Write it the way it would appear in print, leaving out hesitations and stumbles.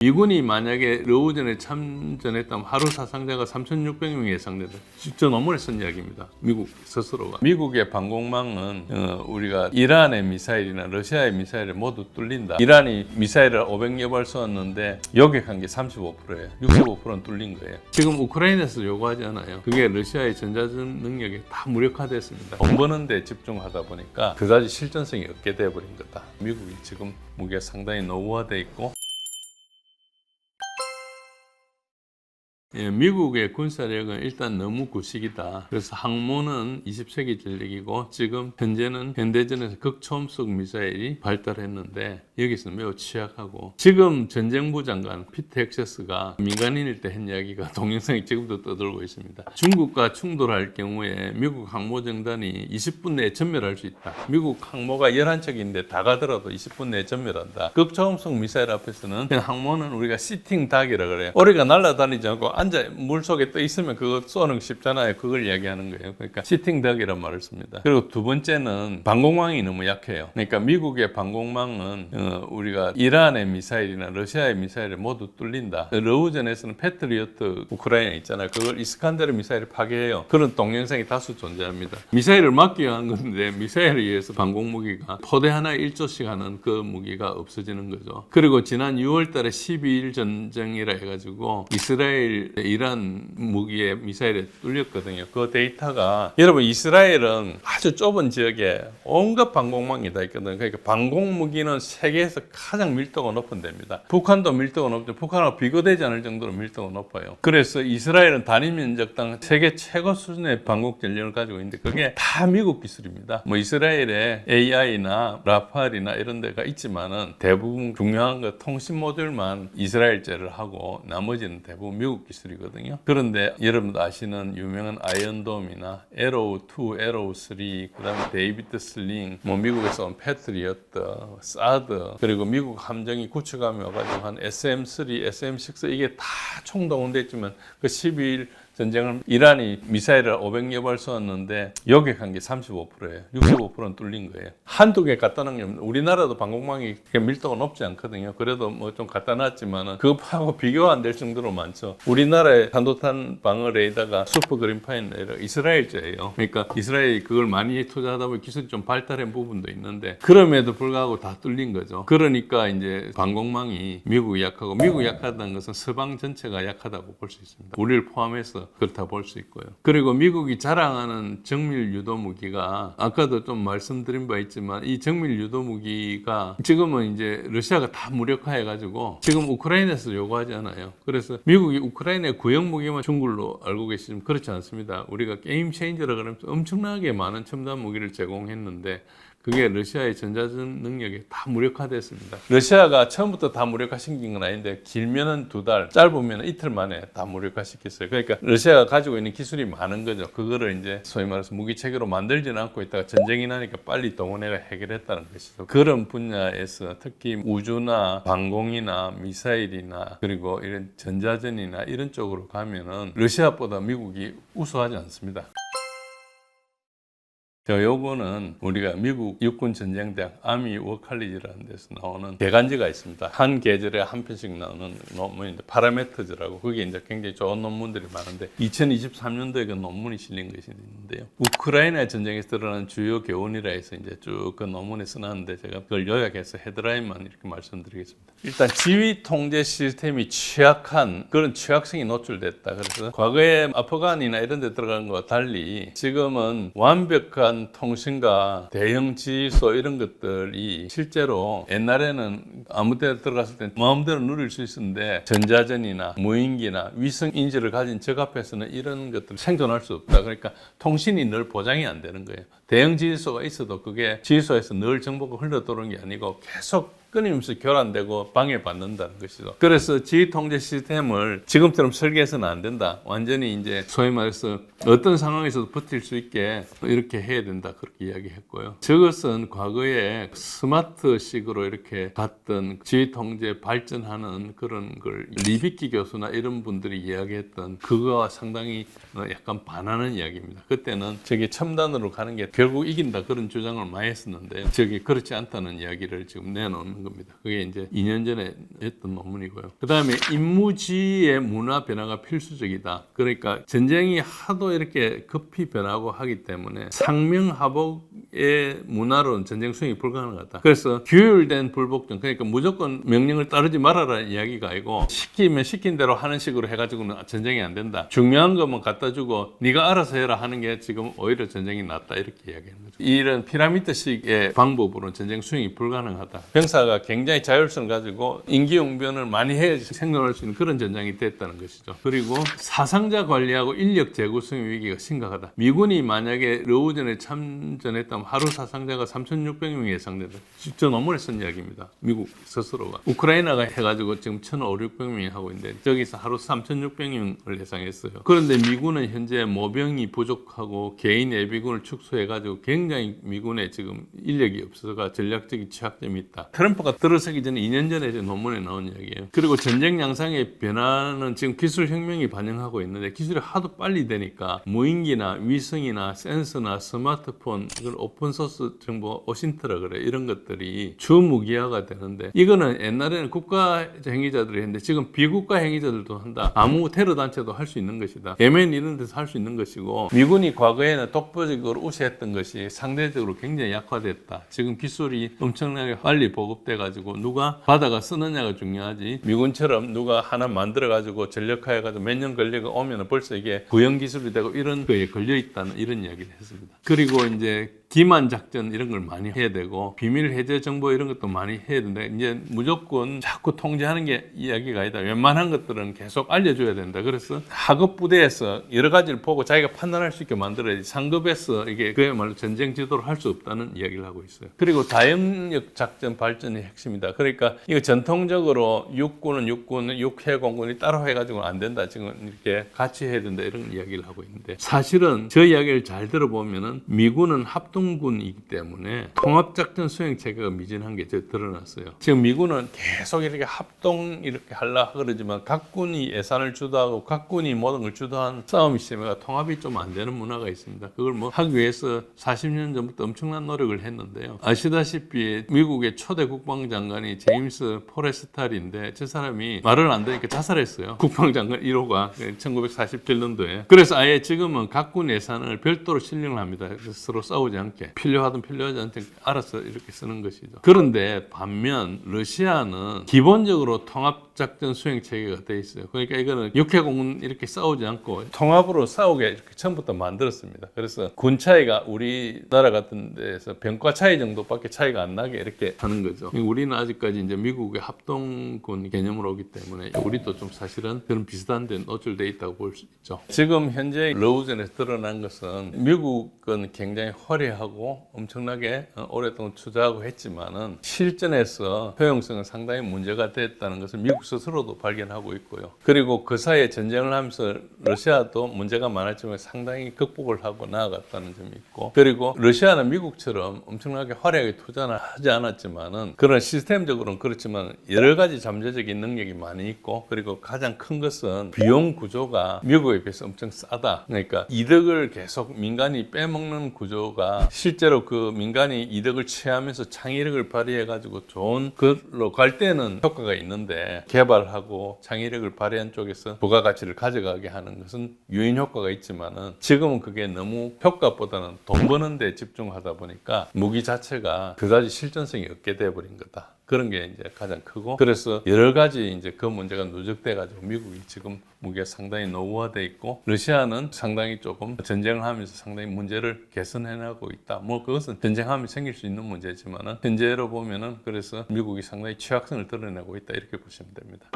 미군이 만약에 러우전에 참전했다면 하루 사상자가 3,600명이 예상된다. 직접 논문에 쓴 이야기입니다. 미국 스스로가. 미국의 방공망은 우리가 이란의 미사일이나 러시아의 미사일을 모두 뚫린다. 이란이 미사일을 500여 발 쏘았는데 요격한 게 35%예요. 65%는 뚫린 거예요. 지금 우크라이나에서 요구하지 않아요. 그게 러시아의 전자전 능력이 다 무력화됐습니다. 돈 버는 데 집중하다 보니까 그다지 실전성이 없게 돼버린 거다. 미국이 지금 무기가 상당히 노후화돼 있고 미국의 군사력은 일단 너무 구식이다. 그래서 항모는 20세기 전력이고 지금 현재는 현대전에서 극초음속 미사일이 발달했는데 여기서 매우 취약하고 지금 전쟁부 장관 피트 헥세스가 민간인일 때 한 이야기가 동영상이 지금도 떠돌고 있습니다. 중국과 충돌할 경우에 미국 항모정단이 20분 내에 전멸할 수 있다. 미국 항모가 11척인데 다 가더라도 20분 내에 전멸한다. 극초음속 미사일 앞에서는 항모는 우리가 시팅 닭이라 그래요. 오리가 날아다니지 않고 앉아 물속에 떠 있으면 그거 쏘는 거 쉽잖아요. 그걸 이야기하는 거예요. 그러니까 시팅 닭이란 말을 씁니다. 그리고 두 번째는 방공망이 너무 약해요. 그러니까 미국의 방공망은 우리가 이란의 미사일이나 러시아의 미사일을 모두 뚫린다. 러우전에서는 패트리어트 우크라이나 있잖아요. 그걸 이스칸데르 미사일을 파괴해요. 그런 동영상이 다수 존재합니다. 미사일을 막기 위한 건데 미사일에 의해서 방공무기가 포대 하나에 1조씩 하는 그 무기가 없어지는 거죠. 그리고 지난 6월 달에 12일 전쟁이라 해가지고 이스라엘 이란 무기에 미사일에 뚫렸거든요. 그 데이터가 여러분 이스라엘은 아주 좁은 지역에 온갖 방공망이 다 있거든요. 그러니까 방공무기는 세계에서 가장 밀도가 높은 데입니다. 북한도 밀도가 높죠. 북한하고 비교되지 않을 정도로 밀도가 높아요. 그래서 이스라엘은 단위 면적당 세계 최고 수준의 방공 전력을 가지고 있는데 그게 다 미국 기술입니다. 뭐 이스라엘에 AI나 라팔이나 이런 데가 있지만은 대부분 중요한 거 통신 모듈만 이스라엘제를 하고 나머지는 대부분 미국 기술이거든요. 그런데 여러분도 아시는 유명한 아이언돔이나 에로우2, 에로우3, 그다음에 데이비드 슬링, 뭐 미국에서 온 패트리어트, 사드, 그리고 미국 함정이 구축함이 와가지고 한 SM3, SM6 이게 다 총동원됐지만 그 12일 전쟁을 이란이 미사일을 500여 발 쏘았는데 요격한 게 35%예요. 65%는 뚫린 거예요. 한두 개 갖다 놓은 게 없는데 우리나라도 방공망이 밀도가 높지 않거든요. 그래도 뭐 좀 갖다 놨지만은 그거하고 비교가 안 될 정도로 많죠. 우리나라의 탄도탄 방어 레이더가 슈퍼 그린파인 레이더 이스라엘제예요. 그러니까 이스라엘이 그걸 많이 투자하다 보니 기술이 좀 발달한 부분도 있는데 그럼에도 불구하고 다 뚫린 거죠. 그러니까 이제 방공망이 미국이 약하고 미국이 약하다는 것은 서방 전체가 약하다고 볼 수 있습니다. 우리를 포함해서 그렇다 볼 수 있고요. 그리고 미국이 자랑하는 정밀 유도 무기가 아까도 좀 말씀드린 바 있지만 이 정밀 유도 무기가 지금은 이제 러시아가 다 무력화해가지고 지금 우크라이나에서 요구하지 않아요. 그래서 미국이 우크라이나의 구형 무기만 준 걸로 알고 계시지만 그렇지 않습니다. 우리가 게임 체인저라 그러면서 엄청나게 많은 첨단 무기를 제공했는데 그게 러시아의 전자전 능력이 다 무력화됐습니다. 러시아가 처음부터 다 무력화시킨 건 아닌데 길면은 2달, 짧으면 이틀 만에 다 무력화시켰어요. 그러니까 러시아가 가지고 있는 기술이 많은 거죠. 그거를 이제 소위 말해서 무기체계로 만들지는 않고 있다가 전쟁이 나니까 빨리 동원해가 해결했다는 것이죠. 그런 분야에서 특히 우주나 방공이나 미사일이나 그리고 이런 전자전이나 이런 쪽으로 가면은 러시아보다 미국이 우수하지 않습니다. 요거는 우리가 미국 육군전쟁대학 아미 워칼리지라는 데서 나오는 개간지가 있습니다. 한 계절에 한 편씩 나오는 논문인데 파라메터즈라고 그게 이제 굉장히 좋은 논문들이 많은데 2023년도에 그 논문이 실린 것이 있는데요. 우크라이나 전쟁에서 드러난 주요 교훈이라 해서 이제 쭉 그 논문에 써놨는데 제가 그걸 요약해서 헤드라인만 이렇게 말씀드리겠습니다. 일단 지휘 통제 시스템이 취약한 그런 취약성이 노출됐다. 그래서 과거에 아프간이나 이런 데 들어간 것과 달리 지금은 완벽한 통신과 대형 지휘소 이런 것들이 실제로 옛날에는 아무 데 들어갔을 때 마음대로 누릴 수 있었는데 전자전이나 무인기나 위성 인지를 가진 적 앞에서는 이런 것들을 생존할 수 없다. 그러니까 통신이 늘 보장이 안 되는 거예요. 대형 지휘소가 있어도 그게 지휘소에서 늘 정보가 흘러 들어오는 게 아니고 계속 끊임없이 교란되고 방해받는다는 것이죠. 그래서 지휘 통제 시스템을 지금처럼 설계해서는 안 된다. 완전히 이제 소위 말해서 어떤 상황에서도 버틸 수 있게 이렇게 해야 된다. 그렇게 이야기했고요. 저것은 과거에 스마트식으로 이렇게 갔던 지휘 통제 발전하는 그런 걸 리비키 교수나 이런 분들이 이야기했던 그거와 상당히 약간 반하는 이야기입니다. 그때는 저게 첨단으로 가는 게 결국 이긴다 그런 주장을 많이 했었는데 저게 그렇지 않다는 이야기를 지금 내놓은 하는 겁니다. 그게 이제 2년 전에 했던 논문이고요. 그 다음에 인무지의 문화 변화가 필수적이다. 그러니까 전쟁이 하도 이렇게 급히 변하고 하기 때문에 상명하복의 문화로는 전쟁 수행이 불가능하다. 그래서 규율된 불복종, 그러니까 무조건 명령을 따르지 말아라는 이야기가 아니고 시키면 시킨 대로 하는 식으로 해가지고는 전쟁이 안 된다. 중요한 것만 갖다 주고 네가 알아서 해라 하는 게 지금 오히려 전쟁이 낫다 이렇게 이야기하는 거죠. 이런 피라미드식의 방법으로는 전쟁 수행이 불가능하다. 병사가 굉장히 자율성을 가지고 임기응변을 많이 해야지 생존할 수 있는 그런 전장이 됐다는 것이죠. 그리고 사상자 관리하고 인력 재구성 위기가 심각하다. 미군이 만약에 러우전에 참전했다면 하루 사상자가 3,600명이 예상된다. 직접 논문에 쓴 이야기입니다. 미국 스스로가. 우크라이나가 해가지고 지금 1,500~600명이 하고 있는데 저기서 하루 3,600명을 예상했어요. 그런데 미군은 현재 모병이 부족하고 개인 예비군을 축소해가지고 굉장히 미군에 지금 인력이 없어서가 전략적인 취약점이 있다. 트럼프가 들어서기 전에 2년 전에 논문에 나온 이야기예요. 그리고 전쟁 양상의 변화는 지금 기술 혁명이 반영하고 있는데 기술이 하도 빨리 되니까 무인기나 위성이나 센서나 스마트폰, 이걸 오픈소스 정보 오신트라 그래. 이런 것들이 주무기화가 되는데 이거는 옛날에는 국가 행위자들이 했는데 지금 비국가 행위자들도 한다. 아무 테러 단체도 할 수 있는 것이다. 예멘 이런 데서 할 수 있는 것이고 미군이 과거에는 독보적으로 우세했던 것이 상대적으로 굉장히 약화됐다. 지금 기술이 엄청나게 빨리 보급돼 가지고 누가 받아가 쓰느냐가 중요하지. 미군처럼 누가 하나 만들어 가지고 전력화해 가지고 몇 년 걸려가 오면 벌써 이게 구형 기술이 되고 이런 거에 걸려 있다는 이런 이야기를 했습니다. 그리고 이제 기만 작전 이런 걸 많이 해야 되고 비밀 해제 정보 이런 것도 많이 해야 되는데 이제 무조건 자꾸 통제하는 게 이야기가 아니다. 웬만한 것들은 계속 알려줘야 된다. 그래서 하급 부대에서 여러 가지를 보고 자기가 판단할 수 있게 만들어야지 상급에서 이게 그야말로 전쟁 지도를 할 수 없다는 이야기를 하고 있어요. 그리고 다영역 작전 발전이 핵심이다. 그러니까 이거 전통적으로 육군은 육군, 육해공군이 따로 해가지고는 안 된다. 지금 이렇게 같이 해야 된다 이런 이야기를 하고 있는데 사실은 저 이야기를 잘 들어보면은 미군은 합동군이기 때문에 통합작전 수행 체계가 미진한 게 드러났어요. 지금 미군은 계속 이렇게 합동 이렇게 하려고 그러지만 각 군이 예산을 주도하고 각 군이 모든 걸 주도한 싸움이 시스템가 통합이 좀 안 되는 문화가 있습니다. 그걸 뭐 하기 위해서 40년 전부터 엄청난 노력을 했는데요. 아시다시피 미국의 초대 국방장관이 제임스 포레스탈인데 저 사람이 말을 안 들으니까 자살했어요. 국방장관 1호가 1947년도에. 그래서 아예 지금은 각 군 예산을 별도로 신령을 합니다. 그래서 서로 싸우지 않게 필요하든 필요하지 않든 알아서 이렇게 쓰는 것이죠. 그런데 반면 러시아는 기본적으로 통합작전 수행 체계가 돼 있어요. 그러니까 이거는 육해공군 이렇게 싸우지 않고 통합으로 싸우게 이렇게 처음부터 만들었습니다. 그래서 군 차이가 우리나라 같은 데서 병과 차이 정도밖에 차이가 안 나게 이렇게 하는 거죠. 우리는 아직까지 이제 미국의 합동군 개념으로 오기 때문에 우리도 좀 사실은 그런 비슷한 데 노출돼 있다고 볼 수 있죠. 지금 현재 러우전에서 드러난 것은 미국은 굉장히 화려하고 엄청나게 오랫동안 투자하고 했지만은 실전에서 효용성은 상당히 문제가 됐다는 것을 미국 스스로도 발견하고 있고요. 그리고 그 사이에 전쟁을 하면서 러시아도 문제가 많았지만 상당히 극복을 하고 나아갔다는 점이 있고, 그리고 러시아는 미국처럼 엄청나게 화려하게 투자는 하지 않았지만은 그런 시스템적으로는 그렇지만 여러 가지 잠재적인 능력이 많이 있고, 그리고 가장 큰 것은 비용 구조가 미국에 비해서 엄청 싸다. 그러니까 이득을 계속 민간이 빼먹는 구조가 실제로 그 민간이 이득을 취하면서 창의력을 발휘해가지고 좋은 걸로 갈 때는 효과가 있는데, 개발하고 창의력을 발휘한 쪽에서 부가가치를 가져가게 하는 것은 유인 효과가 있지만은 지금은 그게 너무 효과보다는 돈 버는 데 집중하다 보니까 무기 자체가 그다지 실전성이 없게 돼버린 거다. 그런 게 이제 가장 크고, 그래서 여러 가지 이제 그 문제가 누적돼가지고 미국이 지금 무기가 상당히 노후화돼 있고, 러시아는 상당히 조금 전쟁을 하면서 상당히 문제를 개선해나가고 있다. 뭐 그것은 전쟁하면 생길 수 있는 문제지만은 현재로 보면은 그래서 미국이 상당히 취약성을 드러내고 있다 이렇게 보시면 됩니다.